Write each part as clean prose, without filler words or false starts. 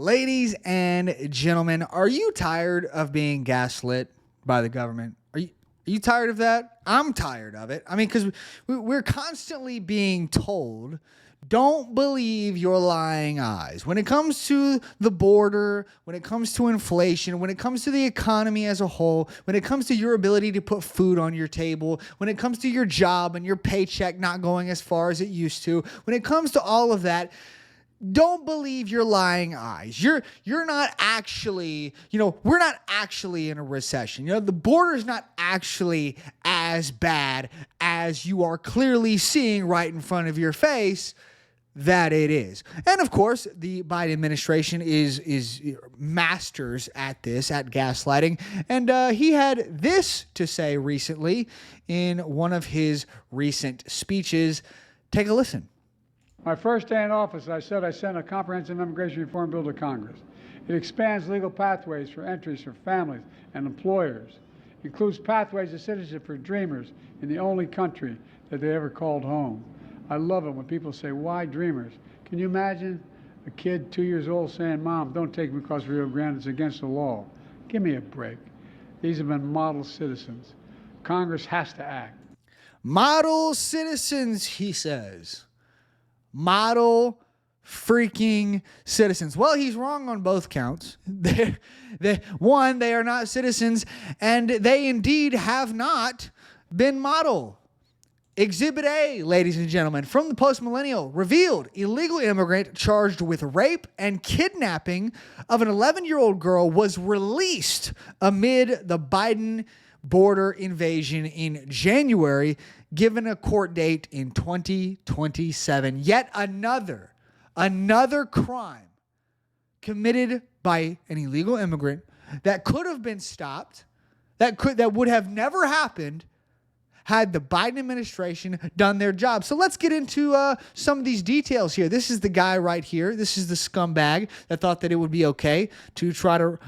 Ladies and gentlemen, are you tired of being gaslit by the government? Are you tired of that? I'm tired of it. I mean, because we're constantly being told, don't believe your lying eyes. When it comes to the border, when it comes to inflation, when it comes to the economy as a whole, when it comes to your ability to put food on your table, when it comes to your job and your paycheck not going as far as it used to, when it comes to all of that, don't believe your lying eyes. You're not actually, we're not actually in a recession. The border's not actually as bad as you are clearly seeing right in front of your face that it is. And of course, the Biden administration is masters at this, at gaslighting. And he had this to say recently in one of his recent speeches. Take a listen. My first day in office, I said I sent a comprehensive immigration reform bill to Congress. It expands legal pathways for entries for families and employers. It includes pathways to citizenship for dreamers in the only country that they ever called home. I love it when people say, why dreamers? Can you imagine a kid 2 years old saying, Mom, don't take me across Rio Grande, it's against the law. Give me a break. These have been model citizens. Congress has to act. Model citizens, he says. Model freaking citizens. Well, he's wrong on both counts. They are not citizens, and they indeed have not been model. Exhibit A, ladies and gentlemen, from the Post-Millennial, revealed illegal immigrant charged with rape and kidnapping of an 11-year-old girl was released amid the Biden border invasion in January, given a court date in 2027. Yet another crime committed by an illegal immigrant that could have been stopped, that would have never happened had the Biden administration done their job. So let's get into some of these details here. This is the guy right here. This is the scumbag that thought that it would be okay to try to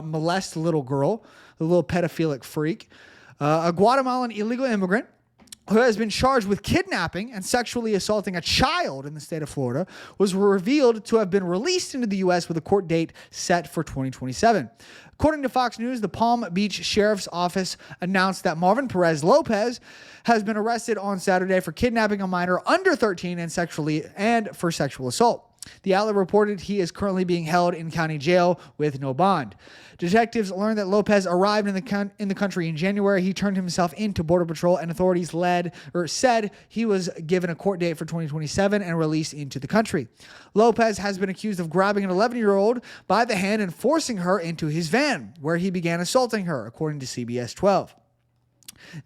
molest a little girl, a little pedophilic freak. A Guatemalan illegal immigrant who has been charged with kidnapping and sexually assaulting a child in the state of Florida was revealed to have been released into the U.S. with a court date set for 2027. According to Fox News, the Palm Beach Sheriff's Office announced that Marvin Perez Lopez has been arrested on Saturday for kidnapping a minor under 13 and for sexual assault. The outlet reported he is currently being held in county jail with no bond. Detectives learned that Lopez arrived in the country in January. He turned himself into Border Patrol, and authorities said he was given a court date for 2027 and released into the country. Lopez has been accused of grabbing an 11-year-old by the hand and forcing her into his van, where he began assaulting her, according to CBS 12.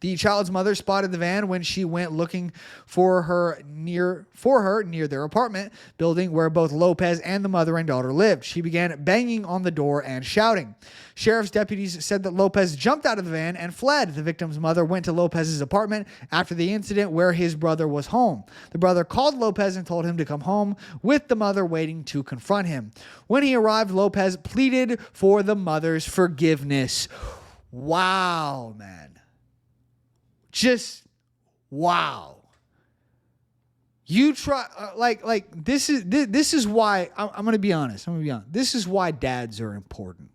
The child's mother spotted the van when she went looking for her near their apartment building where both Lopez and the mother and daughter lived. She began banging on the door and shouting. Sheriff's deputies said that Lopez jumped out of the van and fled. The victim's mother went to Lopez's apartment after the incident where his brother was home. The brother called Lopez and told him to come home, with the mother waiting to confront him. When he arrived, Lopez pleaded for the mother's forgiveness. Wow, man. Just wow. You try this is why I'm going to be honest. This is why dads are important.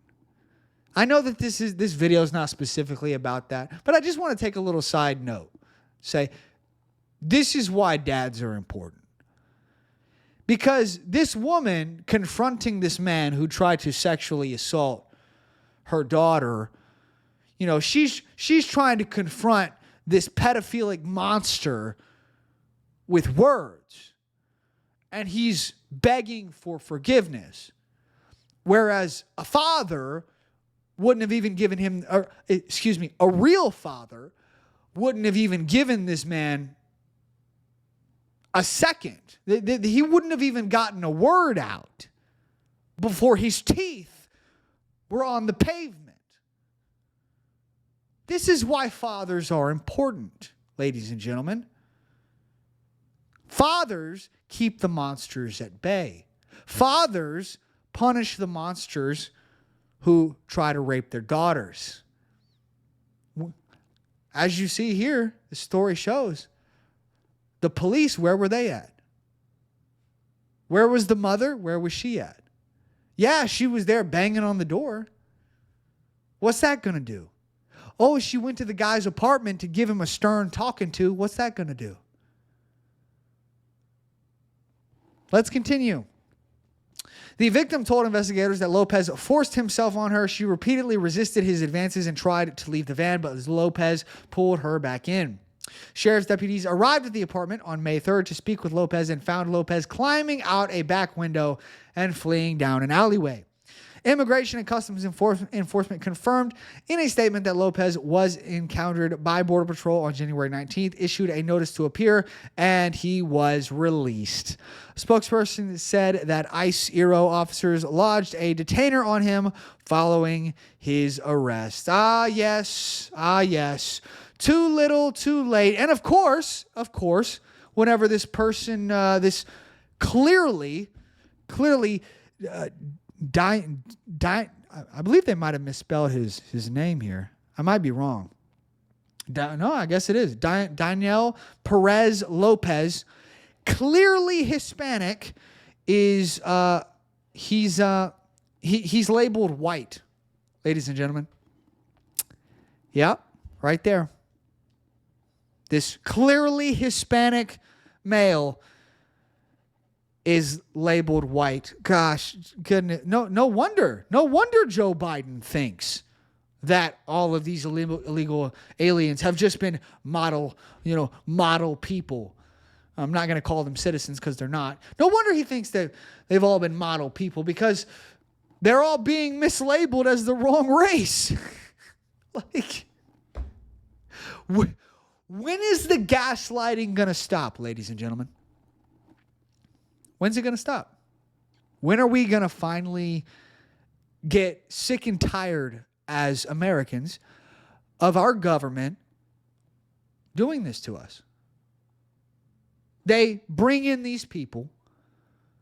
I know that this video is not specifically about that, but I just want to take a little side note. Say this is why dads are important. Because this woman confronting this man who tried to sexually assault her daughter, she's trying to confront this pedophilic monster with words, and he's begging for forgiveness. Whereas a father wouldn't have even given him, a real father wouldn't have even given this man a second. He wouldn't have even gotten a word out before his teeth were on the pavement. This is why fathers are important, ladies and gentlemen. Fathers keep the monsters at bay. Fathers punish the monsters who try to rape their daughters. As you see here, the story shows, the police, where were they at? Where was the mother? Where was she at? Yeah, she was there banging on the door. What's that going to do? Oh, she went to the guy's apartment to give him a stern talking to. What's that going to do? Let's continue. The victim told investigators that Lopez forced himself on her. She repeatedly resisted his advances and tried to leave the van, but Lopez pulled her back in. Sheriff's deputies arrived at the apartment on May 3rd to speak with Lopez and found Lopez climbing out a back window and fleeing down an alleyway. Immigration and Customs Enforcement confirmed in a statement that Lopez was encountered by Border Patrol on January 19th, issued a notice to appear, and he was released. A spokesperson said that ICE ERO officers lodged a detainer on him following his arrest. Ah, yes. Too little, too late. And of course, whenever this person, this clearly, I believe they might have misspelled his name here. I might be wrong. No, I guess it is. Daniel Perez Lopez, clearly Hispanic, is he's labeled white, ladies and gentlemen. Yeah, right there. This clearly Hispanic male is labeled white. Gosh, goodness. No wonder Joe Biden thinks that all of these illegal aliens have just been model people. I'm not going to call them citizens because they're not. No wonder he thinks that they've all been model people, because they're all being mislabeled as the wrong race. Like, when is the gaslighting going to stop, ladies and gentlemen? When's it going to stop? When are we going to finally get sick and tired as Americans of our government doing this to us? They bring in these people,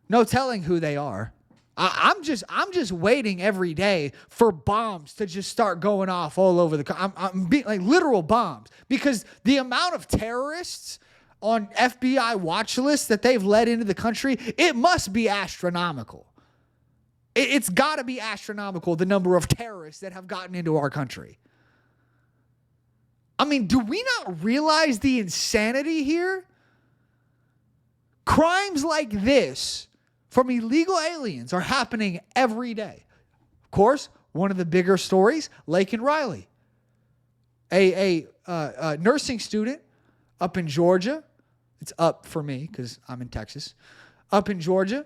no telling who they are. I'm just waiting every day for bombs to just start going off all over the. I'm being like literal bombs, because the amount of terrorists on FBI watch lists that they've let into the country, it must be astronomical. It's got to be astronomical, the number of terrorists that have gotten into our country. I mean, do we not realize the insanity here? Crimes like this from illegal aliens are happening every day. Of course, one of the bigger stories, Laken Riley, a nursing student up in Georgia. It's up for me because I'm in Texas. Up in Georgia,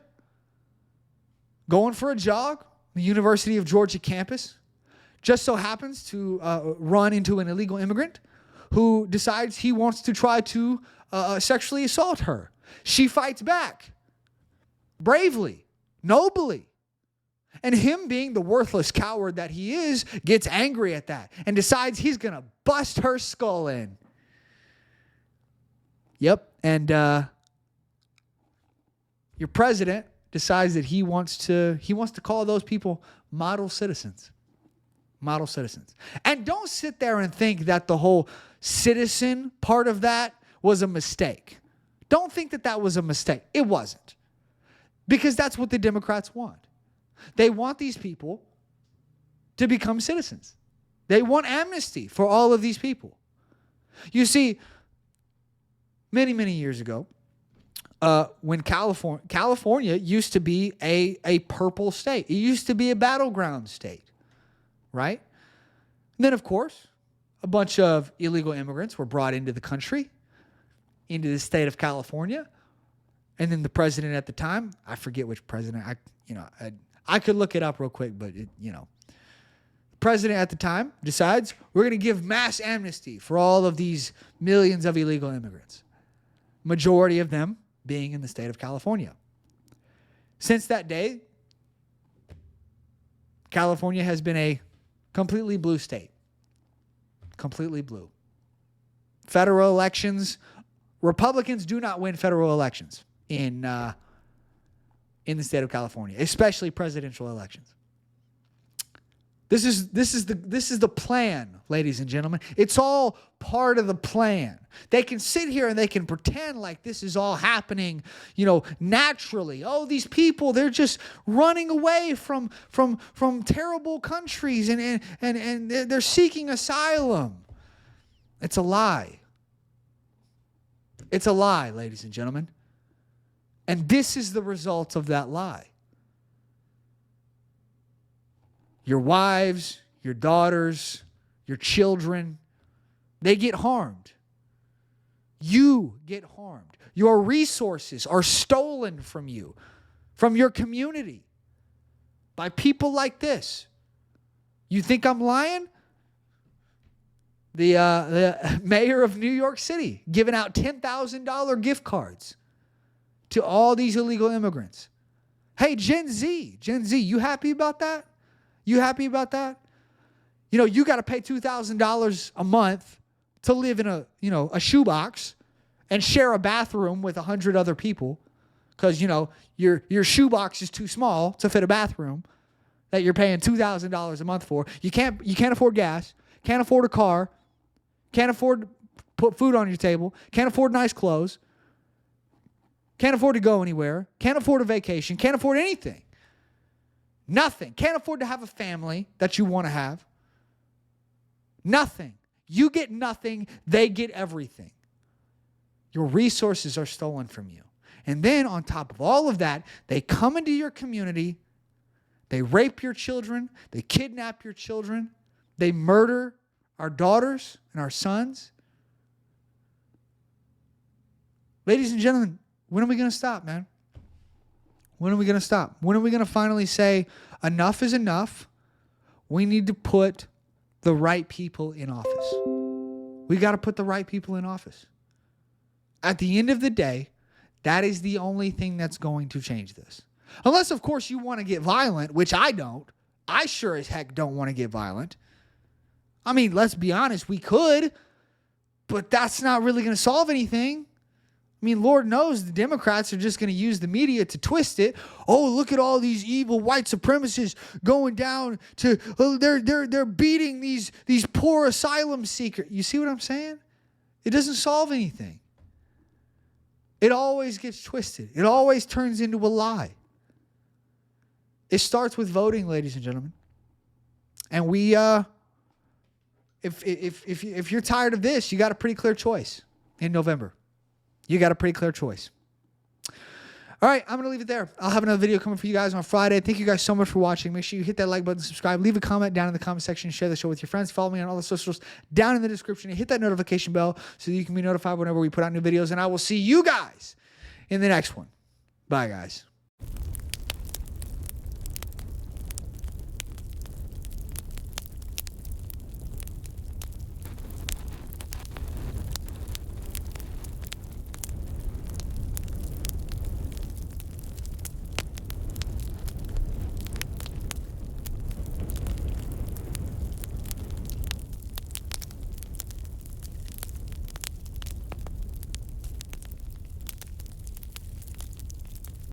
going for a jog, the University of Georgia campus, just so happens to run into an illegal immigrant who decides he wants to try to sexually assault her. She fights back bravely, nobly. And him, being the worthless coward that he is, gets angry at that and decides he's going to bust her skull in. Yep. And your president decides that he wants to call those people model citizens. Model citizens. And don't sit there and think that the whole citizen part of that was a mistake. Don't think that that was a mistake. It wasn't. Because that's what the Democrats want. They want these people to become citizens. They want amnesty for all of these people. You see, many, many years ago, when California used to be a purple state. It used to be a battleground state, right? And then, of course, a bunch of illegal immigrants were brought into the country, into the state of California. And then the president at the time, I forget which president, I could look it up real quick, but the president at the time decides we're going to give mass amnesty for all of these millions of illegal immigrants. Majority of them being in the state of California. Since that day, California has been a completely blue state. Completely blue. Federal elections, Republicans do not win federal elections in the state of California, especially presidential elections. This is the plan, ladies and gentlemen. It's all part of the plan. They can sit here and they can pretend like this is all happening, naturally. Oh, these people, they're just running away from terrible countries and they're seeking asylum. It's a lie. It's a lie, ladies and gentlemen. And this is the result of that lie. Your wives, your daughters, your children, they get harmed. You get harmed. Your resources are stolen from you, from your community, by people like this. You think I'm lying? The mayor of New York City giving out $10,000 gift cards to all these illegal immigrants. Hey, Gen Z, you happy about that? You happy about that? You got to pay $2,000 a month to live in a shoebox and share a bathroom with 100 other people because, your shoebox is too small to fit a bathroom that you're paying $2,000 a month for. You can't afford gas, can't afford a car, can't afford to put food on your table, can't afford nice clothes, can't afford to go anywhere, can't afford a vacation, can't afford anything. Nothing. Can't afford to have a family that you want to have. Nothing. You get nothing. They get everything. Your resources are stolen from you. And then on top of all of that, they come into your community. They rape your children. They kidnap your children. They murder our daughters and our sons. Ladies and gentlemen, when are we going to stop, man? When are we going to stop? When are we going to finally say enough is enough? We need to put the right people in office. We got to put the right people in office. At the end of the day, that is the only thing that's going to change this. Unless, of course, you want to get violent, which I don't. I sure as heck don't want to get violent. I mean, let's be honest, we could, but that's not really going to solve anything. I mean, Lord knows the Democrats are just going to use the media to twist it. Oh, look at all these evil white supremacists going down to they're beating these poor asylum seekers. You see what I'm saying? It doesn't solve anything. It always gets twisted. It always turns into a lie. It starts with voting, ladies and gentlemen. And we if you're tired of this, you got a pretty clear choice in November. You got a pretty clear choice. All right, I'm going to leave it there. I'll have another video coming for you guys on Friday. Thank you guys so much for watching. Make sure you hit that like button, subscribe, leave a comment down in the comment section, share the show with your friends, follow me on all the socials down in the description, and hit that notification bell so that you can be notified whenever we put out new videos. And I will see you guys in the next one. Bye, guys.